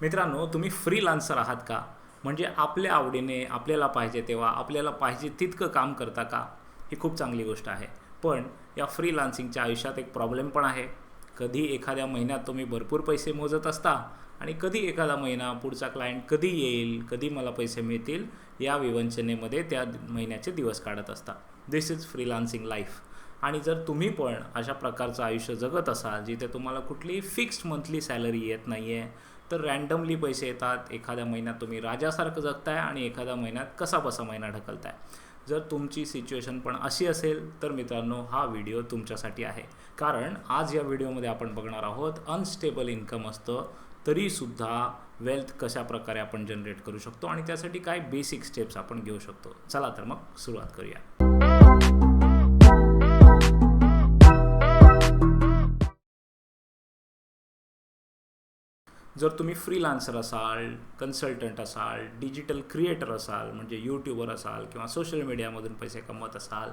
मित्रांनो, तुम्ही फ्रीलान्सर आहात का? म्हणजे आपल्या आवडीने आपल्याला पाहिजे तेव्हा आपल्याला पाहिजे तितकं काम करता का? ही खूप चांगली गोष्ट आहे. पण या फ्रीलान्सिंगच्या आयुष्यात एक प्रॉब्लेम पण आहे. कधी एखाद्या महिन्यात तुम्ही भरपूर पैसे मोजत असता आणि कधी एखादा महिना पुढचा क्लायंट कधी येईल, कधी मला पैसे मिळतील या विवंचनेमध्ये त्या महिन्याचे दिवस काढत असता. दिस इज फ्रीलान्सिंग लाईफ. आणि जर तुम्ही पण अशा प्रकारचं आयुष्य जगत असाल जिथे तुम्हाला कुठलीही फिक्स्ड मंथली सॅलरी येत नाही आहे, तर रँडमली पैसे येतात. एखाद्या महिन्यात तुम्ही राजासारखं जगताय आणि एखाद्या महिन्यात कसाबसा महिना ढकलताय. जर तुमची सिच्युएशन पण अशी असेल तर मित्रांनो, हा व्हिडिओ तुमच्यासाठी आहे. कारण आज या व्हिडिओमध्ये आपण बघणार आहोत अनस्टेबल इन्कम असतं तरीसुद्धा वेल्थ कशा प्रकारे आपण जनरेट करू शकतो आणि त्यासाठी काय बेसिक स्टेप्स आपण घेऊ शकतो. चला तर मग सुरुवात करूया. जर तुम्ही फ्रीलान्सर असाल, कन्सल्टंट असाल, डिजिटल क्रिएटर असाल म्हणजे यूट्यूबर असाल किंवा सोशल मीडियामधून पैसे कमवत असाल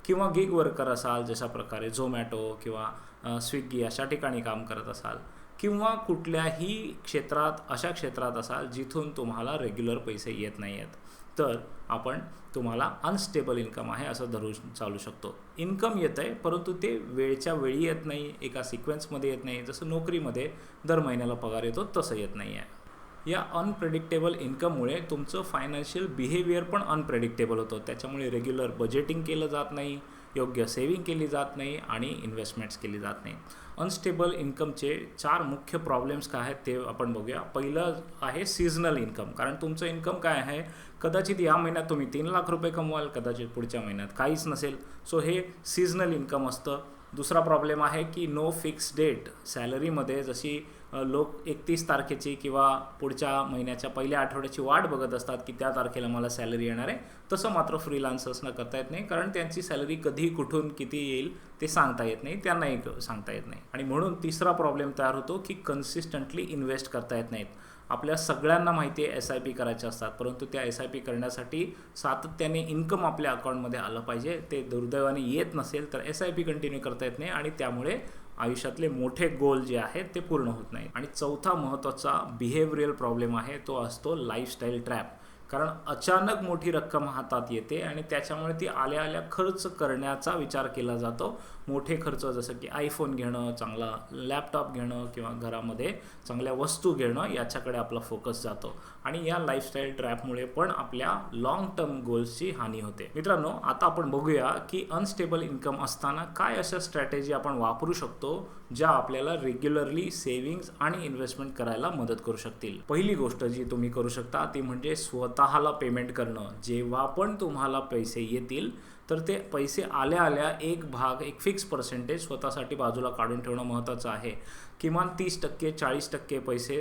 किंवा गिग वर्कर असाल, जशा प्रकारे झोमॅटो किंवा स्विगी अशा ठिकाणी काम करत असाल किंवा कुठल्याही क्षेत्रात अशा क्षेत्रात असाल जिथून तुम्हाला रेग्युलर पैसे येत नाही आहेत, तर आपण तुम्हाला अनस्टेबल इन्कम आहे असं धरून चालू शकतो. इन्कम येतं आहे परंतु ते वेळच्या वेळी येत नाही, एका सिक्वेन्समध्ये येत नाही. जसं नोकरीमध्ये दर महिन्याला पगार येतो तसं येत नाही आहे. या अनप्रेडिक्टेबल इन्कममुळे तुमचं फायनान्शियल बिहेवियर पण अनप्रेडिक्टेबल होतं. त्याच्यामुळे रेग्युलर बजेटिंग केलं जात नाही, योग्य सेविंग केली जात नाही आणि इन्व्हेस्टमेंट्स केली जात नाही. अनस्टेबल इन्कमचे 4 मुख्य प्रॉब्लेम्स काय आहेत ते आपण बघूया. पहिलं आहे सीझनल इन्कम. कारण तुमचं इन्कम काय आहे, कदाचित या महिन्यात तुम्ही 3 लाख रुपये कमवाल, कदाचित पुढच्या महिन्यात काहीच नसेल. सो हे सीझनल इन्कम असतं. दुसरा प्रॉब्लेम आहे की नो फिक्स डेट. सॅलरीमध्ये जशी लोक 31 तारखेची किंवा पुढच्या महिन्याच्या पहिल्या आठवड्याची वाट बघत असतात की त्या तारखेला मला सॅलरी येणार आहे, तसं मात्र फ्रीलान्सर्सना करता येत नाही. कारण त्यांची सॅलरी कधी कुठून किती येईल ते सांगता येत नाही, त्यांनाही सांगता येत नाही. आणि म्हणून तिसरा प्रॉब्लेम तयार होतो की कन्सिस्टंटली इन्व्हेस्ट करता येत नाहीत. आपल्या सगळ्यांना माहिती आहे SIP करायचे असतात, परंतु त्या SIP करण्यासाठी सातत्याने इन्कम आपल्या अकाउंटमध्ये आलं पाहिजे. ते दुर्दैवाने येत नसेल तर SIP कंटिन्यू करता येत नाही आणि त्यामुळे आयुष्यातले मोठे गोल जे आहेत ते पूर्ण होत नाही. आणि चौथा महत्त्वाचा बिहेवियरल प्रॉब्लेम आहे, तो असतो लाईफस्टाईल ट्रॅप. कारण अचानक मोठी रक्कम हातात येते आणि त्याच्यामुळे ती आल्या आल्या खर्च करण्याचा विचार केला जातो. मोठे खर्च जसं की आयफोन घेणं, चांगला लॅपटॉप घेणं किंवा घरामध्ये चांगल्या वस्तू घेणं याच्याकडे आपला फोकस जातो आणि या लाईफस्टाईल ट्रॅपमुळे पण आपल्या लाँग टर्म गोल्सची हानी होते. मित्रांनो, आता आपण बघूया की अनस्टेबल इन्कम असताना काय अशा स्ट्रॅटेजी आपण वापरू शकतो ज्या आपल्याला रेग्युलरली सेव्हिंग्ज आणि इन्व्हेस्टमेंट करायला मदत करू शकतील. पहिली गोष्ट जी तुम्ही करू शकता ती म्हणजे स्वतःला पेमेंट करणं. जेव्हा पण तुम्हाला पैसे येतील तर ते पैसे आल्या आल्या एक फिक्स पर्सेंटेज स्वतःसाठी बाजूला काढून ठेवणं महत्त्वाचं आहे. किमान 30%, 40% पैसे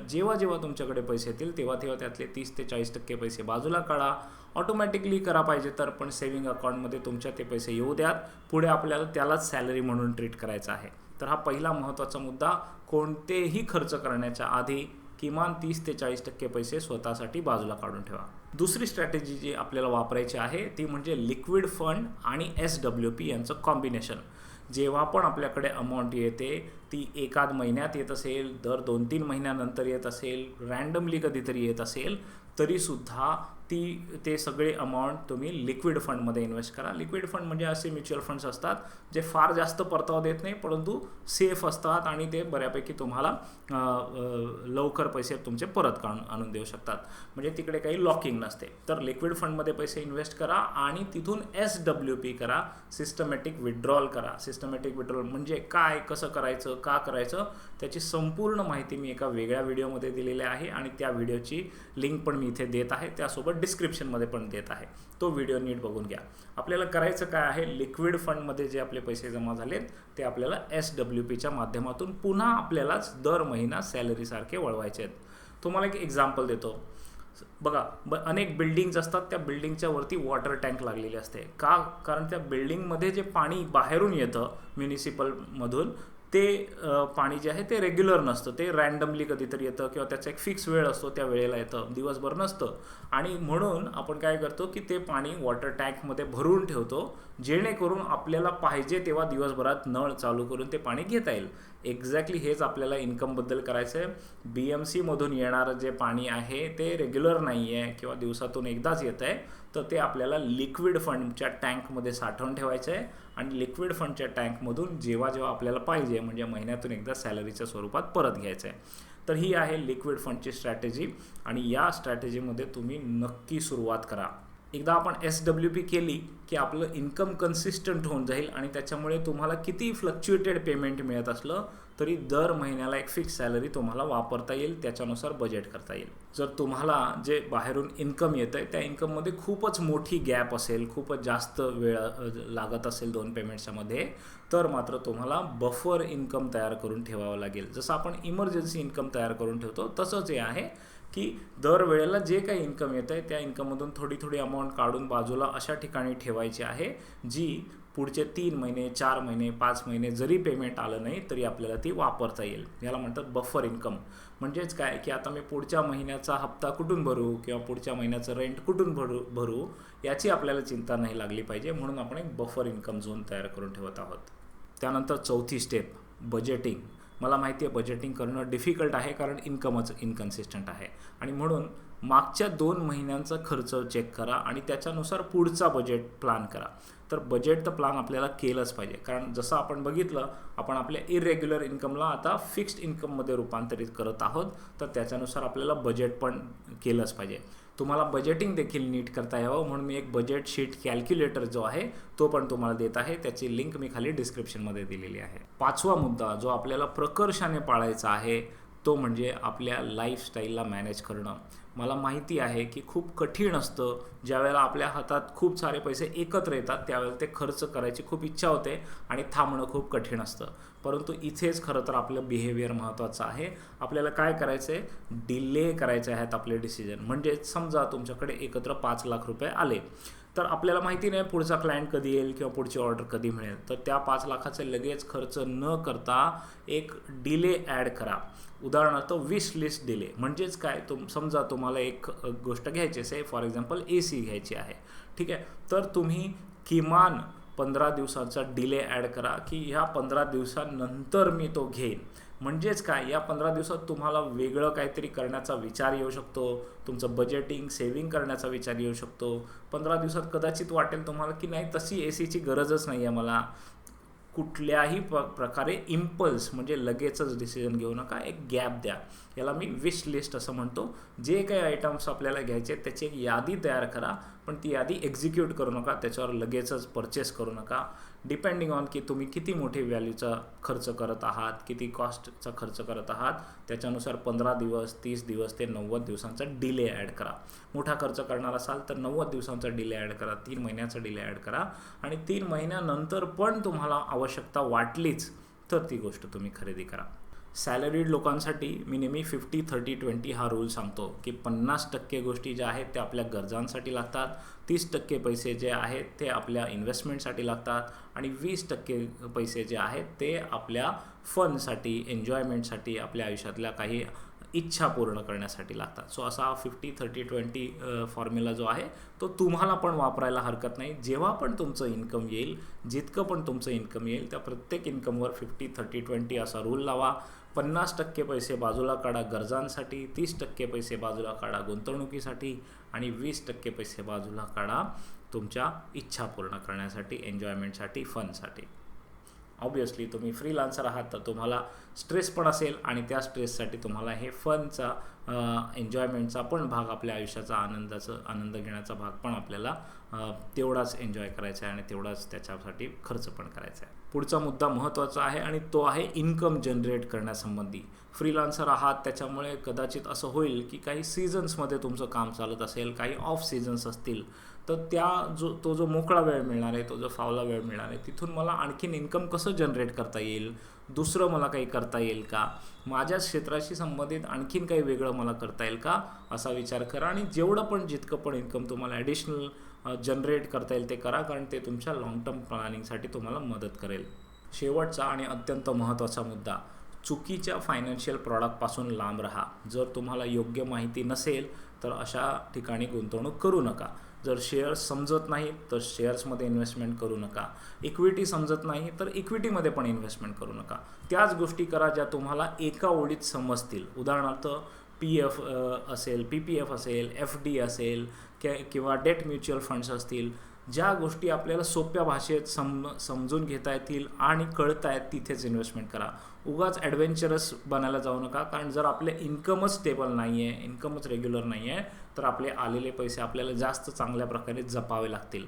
जेव्हा तुमच्याकडे पैसे येतील तेव्हा त्यातले 30 ते 40% पैसे बाजूला काढा. ऑटोमॅटिकली करा पाहिजे तर, पण सेव्हिंग अकाउंटमध्ये तुमच्या ते पैसे येऊ द्यात. पुढे आपल्याला त्यालाच सॅलरी म्हणून ट्रीट करायचं आहे. तर हा पहिला महत्त्वाचा मुद्दा. कोणतेही खर्च करण्याच्या आधी किमान 30 ते 40% पैसे स्वतःसाठी बाजूला काढून ठेवा. दुसरी स्ट्रॅटेजी जी आपल्याला वापरायची आहे ती म्हणजे लिक्विड फंड आणि SWP यांचं कॉम्बिनेशन. जेव्हा पण आपल्याकडे अमाऊंट येते ती एखाद महिन्यात येत असेल, दर 2-3 महिन्यानंतर येत असेल, रँडमली कधीतरी येत असेल, तरीसुद्धा ते सगळे अमाऊंट तुम्ही लिक्विड फंडमध्ये इन्व्हेस्ट करा. लिक्विड फंड म्हणजे असे म्युच्युअल फंड्स असतात जे फार जास्त परतावा देत नाही परंतु सेफ असतात आणि ते बऱ्यापैकी तुम्हाला लवकर पैसे तुमचे परत आणून देऊ शकतात. म्हणजे तिकडे काही लॉकिंग नसते. तर लिक्विड फंडमध्ये पैसे इन्व्हेस्ट करा आणि तिथून SWP करा, सिस्टमॅटिक विड्रॉल करा. सिस्टमॅटिक विड्रॉल म्हणजे काय, कसं करायचं, का करायचं, त्याची संपूर्ण माहिती मी एका वेगळ्या व्हिडिओमध्ये दिलेली आहे आणि त्या व्हिडिओची लिंक पण मी इथे देत आहे, त्यासोबत डिस्क्रिप्शनमध्ये पण देत आहे. तो व्हिडिओ नीट बघून घ्या. आपल्याला करायचं काय आहे, लिक्विड फंडमध्ये जे आपले पैसे जमा झालेत ते आपल्याला SWPच्या माध्यमातून पुन्हा आपल्यालाच दर महिना सॅलरीसारखे वळवायचे आहेत. तुम्हाला एक एक्झाम्पल देतो. बघा, अनेक बिल्डिंग्स असतात, त्या बिल्डिंगच्या वरती वॉटर टँक लागलेली असते. का? कारण त्या बिल्डिंगमध्ये जे पाणी बाहेरून येतं म्युनिसिपलमधून ते पाणी जे आहे ते रेग्युलर नसतं, ते रँडमली कधीतरी येतं किंवा त्याचा एक फिक्स वेळ असतो, त्या वेळेला येतं, दिवसभर नसतं. आणि म्हणून आपण काय करतो की ते पाणी वॉटर टँकमध्ये भरून ठेवतो जेणेकरून आपल्याला पाहिजे तेव्हा दिवसभरात नळ चालू करून ते पाणी घेता येईल. एक्झॅक्टली हेच आपल्याला इन्कमबद्दल करायचं आहे. BMCमधून येणारं जे पाणी आहे ते रेग्युलर नाही आहे किंवा दिवसातून एकदाच येत आहे, तर ते आपल्याला लिक्विड फंडच्या टँकमध्ये साठवून ठेवायचं आहे आणि लिक्विड फंडच्या टँकमधून जेव्हा जेव्हा आपल्याला पाहिजे म्हणजे महिन्यातून एकदा सॅलरीच्या स्वरूपात परत घ्यायचं आहे. तर ही आहे लिक्विड फंडची स्ट्रॅटेजी आणि या स्ट्रॅटेजीमध्ये तुम्ही नक्की सुरुवात करा. एकदा आपण SWP केली की आपलं इन्कम कन्सिस्टंट होऊन जाईल आणि त्याच्यामुळे तुम्हाला किती फ्लक्च्युएटेड पेमेंट मिळत असलं तरी दर महिन्याला एक फिक्स सॅलरी तुम्हाला वापरता येईल, त्याच्यानुसार बजेट करता येईल. जर तुम्हाला जे बाहेरून इन्कम येतं आहे त्या इन्कममध्ये खूपच मोठी गॅप असेल, खूपच जास्त वेळ लागत असेल 2 पेमेंट्सच्या मध्ये, तर मात्र तुम्हाला बफर इन्कम तयार करून ठेवावं लागेल. जसं आपण इमर्जन्सी इन्कम तयार करून ठेवतो तसंच हे आहे की दर वेळेला जे काही इन्कम येतं आहे त्या इन्कममधून थोडी थोडी अमाऊंट काढून बाजूला अशा ठिकाणी ठेवायची आहे जी पुढचे 3 महिने 4 महिने 5 महिने जरी पेमेंट आलं नाही तरी आपल्याला ती वापरता येईल. याला म्हणतात बफर इन्कम. म्हणजेच काय की आता मी पुढच्या महिन्याचा हप्ता कुठून भरू किंवा पुढच्या महिन्याचं रेंट कुठून भरू याची आपल्याला चिंता नाही लागली पाहिजे, म्हणून आपण एक बफर इन्कम झोन तयार करून ठेवत आहोत. त्यानंतर चौथी स्टेप बजेटिंग. मला माहिती आहे बजेटिंग करणं डिफिकल्ट आहे कारण इन्कमच इनकन्सिस्टंट आहे आणि म्हणून मागच्या 2 महिन्यांचा खर्च चेक करा आणि त्याच्यानुसार पुढचा बजेट प्लॅन करा. तर बजेट तर प्लॅन आपल्याला केलंच पाहिजे कारण जसं आपण बघितलं आपण आपल्या इरेग्युलर इन्कमला आता फिक्स्ड इन्कममध्ये रूपांतरित करत आहोत, तर त्याच्यानुसार आपल्याला बजेट पण केलंच पाहिजे. तुम्हाला बजेटिंग देखील नीट करता यावं म्हणून मी एक बजेट शीट कॅल्क्युलेटर जो आहे तो पण तुम्हाला देत आहे, त्याची लिंक मी खाली डिस्क्रिप्शनमध्ये दिलेली आहे. 5वा मुद्दा जो आपल्याला प्रकर्षाने पाळायचा आहे तो म्हणजे आपल्या लाईफस्टाईलला मॅनेज करणं. मला माहिती आहे की खूप कठीण असतं, ज्यावेळेला आपल्या हातात खूप सारे पैसे एकत्र येतात त्यावेळेला ते खर्च करायची खूप इच्छा होते आणि थांबणं खूप कठीण असतं. परंतु इथेच खरं तर आपलं बिहेवियर महत्त्वाचं आहे. आपल्याला काय करायचं आहे, डिले करायचे आहेत आपले डिसिजन. म्हणजे समजा तुमच्याकडे एकत्र 5 लाख रुपये आले तर आपल्याला माहिती नाही पुढचा क्लायंट कधी येईल किंवा पुढची ऑर्डर कधी मिळेल, तर त्या 5 लाखाचे लगेच खर्च न करता एक डिले ॲड करा. उदाहरणार्थ विश लिस्ट डिले. म्हणजेच काय, समजा तुम्हाला एक गोष्ट घ्यायची आहे, फॉर एक्झाम्पल AC घ्यायची आहे, ठीक आहे, तर तुम्ही किमान 15 दिवसांचा डिले ॲड करा की ह्या 15 दिवसांनंतर मी तो घेईन. म्हणजेच काय, या 15 दिवसात तुम्हाला वेगळं काहीतरी करण्याचा विचार येऊ शकतो, तुमचं बजेटिंग सेव्हिंग करण्याचा विचार येऊ शकतो. 15 दिवसात कदाचित वाटेल तुम्हाला की नाही तशी ACची गरजच नाही आहे मला. कुठल्याही प्रकारे इम्पल्स म्हणजे लगेचच डिसिजन घेऊ नका, एक गॅप द्या. याला मी विश लिस्ट असं म्हणतो. जे काही आयटम्स आपल्याला घ्यायचे त्याची एक यादी तयार करा, पण ती यादी एक्झिक्यूट करू नका, त्याच्यावर लगेचच परचेस करू नका. डिपेंडिंग ऑन की तुम्ही किती मोठे व्हॅल्यूचा खर्च करत आहात, किती कॉस्टचा खर्च करत आहात, त्याच्यानुसार 15 दिवस 30 दिवस ते 90 दिवसांचा डिले ॲड करा. मोठा खर्च करणार असाल तर 90 दिवसांचा डिले ॲड करा, 3 महिन्याचा डिले ॲड करा आणि 3 महिन्यानंतर पण तुम्हाला आवश्यकता वाटलीच तर ती गोष्ट तुम्ही खरेदी करा. सॅलरीड लोकांसाठी मी नेहमी 50-30-20 हा रूल सांगतो की 50% गोष्टी ज्या आहेत त्या आपल्या गरजांसाठी लागतात, 30% पैसे जे आहेत ते आपल्या इन्व्हेस्टमेंटसाठी लागतात आणि 20% पैसे जे आहेत ते आपल्या फनसाठी, एन्जॉयमेंटसाठी, आपल्या आयुष्यातल्या काही इच्छा पूर्ण करण्यासाठी लागतात. सो असा 50-30-20 फॉर्म्युला जो आहे तो तुम्हाला पण वापरायला हरकत नाही. जेव्हा पण तुमचं इन्कम येईल, जितकं पण तुमचं इन्कम येईल त्या प्रत्येक इन्कमवर 50-30-20 असा रूल लावा. 50% पैसे बाजूला काढा गरजांसाठी, 30% पैसे बाजूला काढा गुंतवणुकीसाठी आणि 20% पैसे बाजूला काढा तुमच्या इच्छा पूर्ण करण्यासाठी, एन्जॉयमेंटसाठी, फनसाठी. ऑब्वियसली तुम्ही फ्रीलान्सर आहात तर तुम्हाला स्ट्रेस पण असेल आणि त्या स्ट्रेससाठी तुम्हाला हे फनचा, एन्जॉयमेंटचा पण भाग, आपल्या आयुष्याचा आनंद घेण्याचा भाग पण आपल्याला तेवढाच एन्जॉय करायचा आहे आणि तेवढाच त्याच्यासाठी खर्च पण करायचा आहे. पुढचा मुद्दा महत्त्वाचा आहे आणि तो आहे इन्कम जनरेट करण्यासंबंधी. फ्रीलान्सर आहात त्याच्यामुळे कदाचित असं होईल की काही सीझन्समध्ये तुमचं काम चालत असेल, काही ऑफ सीझन्स असतील, तर तो जो मोकळा वेळ मिळणार आहे, तो जो फावला वेळ मिळणार आहे, तिथून मला आणखीन इन्कम कसं जनरेट करता येईल, दुसरं मला काही करता येईल का, माझ्या क्षेत्राशी संबंधित आणखीन काही वेगळं मला करता येईल का, असा विचार करा आणि जितकं पण इन्कम तुम्हाला ॲडिशनल जनरेट करता येईल ते करा, कारण ते तुमच्या लाँग टर्म प्लॅनिंगसाठी तुम्हाला मदत करेल. शेवटचा आणि अत्यंत महत्त्वाचा मुद्दा, चुकीच्या फायनान्शियल प्रॉडक्टपासून लांब राहा. जर तुम्हाला योग्य माहिती नसेल तर अशा ठिकाणी गुंतवणूक करू नका. जर शेअर्स समजत नाही तर शेअर्समध्ये इन्व्हेस्टमेंट करू नका. इक्विटी समजत नाही तर इक्विटीमध्ये पण इन्व्हेस्टमेंट करू नका. त्याच गोष्टी करा ज्या तुम्हाला एका ओळीत समजतील. उदाहरणार्थ PF असेल, PPF असेल, FD असेल किंवा डेट म्युच्युअल फंड्स असतील. ज्या गोष्टी आपल्याला सोप्या भाषेत समजून घेता येतील आणि कळत आहेत तिथेच इन्व्हेस्टमेंट करा. उगाच ॲडव्हेंचरस बनायला जाऊ नका, कारण जर आपले इन्कमच स्टेबल नाही आहे, इन्कमच रेग्युलर नाही आहे, तर आपले आलेले पैसे आपल्याला जास्त चांगल्या प्रकारे जपावे लागतील.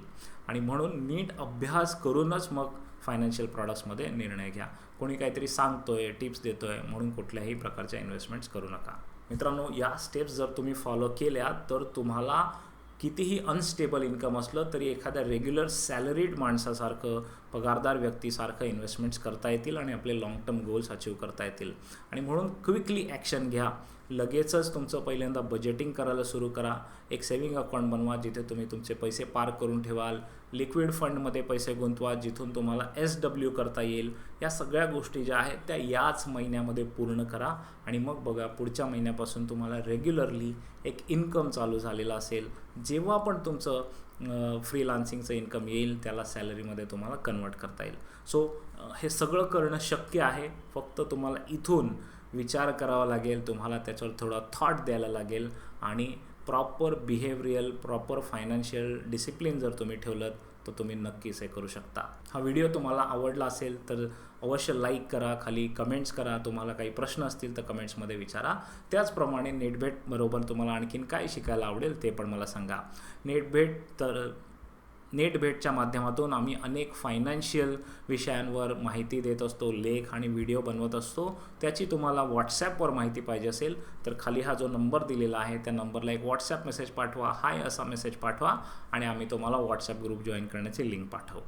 आणि म्हणून नीट अभ्यास करूनच मग फायनान्शियल प्रॉडक्ट्समध्ये निर्णय घ्या. कोणी काहीतरी सांगतोय, टिप्स देतोय म्हणून कुठल्याही प्रकारच्या इन्व्हेस्टमेंट्स करू नका. मित्रांनो, या स्टेप्स जर तुम्ही फॉलो केल्या तर तुम्हाला कितीही अनस्टेबल इन्कम असलं तरी एखाद्या रेग्युलर सॅलरीड माणसासारखं, पगारदार व्यक्तीसारखं इन्व्हेस्टमेंट्स करता येतील आणि आपले लाँग टर्म गोल्स अचीव करता येतील. आणि म्हणून क्विकली ॲक्शन घ्या. लगेचच तुमचं पहिल्यांदा बजेटिंग करायला सुरू करा. एक सेविंग अकाउंट बनवा जिथे तुम्ही तुमचे पैसे पार्क करून ठेवाल. लिक्विड फंडमध्ये पैसे गुंतवा जिथून तुम्हाला SW करता येईल. या सगळ्या गोष्टी ज्या आहेत त्या याच महिन्यामध्ये पूर्ण करा आणि मग बघा पुढच्या महिन्यापासून तुम्हाला रेग्युलरली एक इन्कम चालू झालेला असेल. जेव्हा पण तुमचं फ्रीलान्सिंगचं इन्कम येईल त्याला सॅलरीमध्ये तुम्हाला कन्वर्ट करता येईल. सो हे सगळं करणं शक्य आहे. फक्त तुम्हाला इथून विचार करावा लागेल, तुम्हाला त्याच्यावर थोडा थॉट द्यायला लागेल आणि proper behavioural, proper financial discipline जर तुम्ही ठेवलं तर तुम्ही नक्कीच हे करू शकता. हा व्हिडिओ तुम्हाला आवडला असेल तर अवश्य लाईक करा, खाली कमेंट्स करा. तुम्हाला काही प्रश्न असतील तर कमेंट्समध्ये विचारा. त्याचप्रमाणे नेटबेटबरोबर तुम्हाला आणखीन काय शिकायला आवडेल ते पण मला सांगा. नेटबेटच्या माध्यमातून आम्ही अनेक फायनान्शियल विषयांवर माहिती देत असतो, लेख आणि व्हिडिओ बनवत असतो. त्याची तुम्हाला व्हॉट्सॲपवर माहिती पाहिजे असेल तर खाली हा जो नंबर दिलेला आहे त्या नंबरला एक व्हॉट्सॲप मेसेज पाठवा, हाय असा मेसेज पाठवा आणि आम्ही तुम्हाला व्हॉट्सॲप ग्रुप जॉईन करण्याची लिंक पाठवू.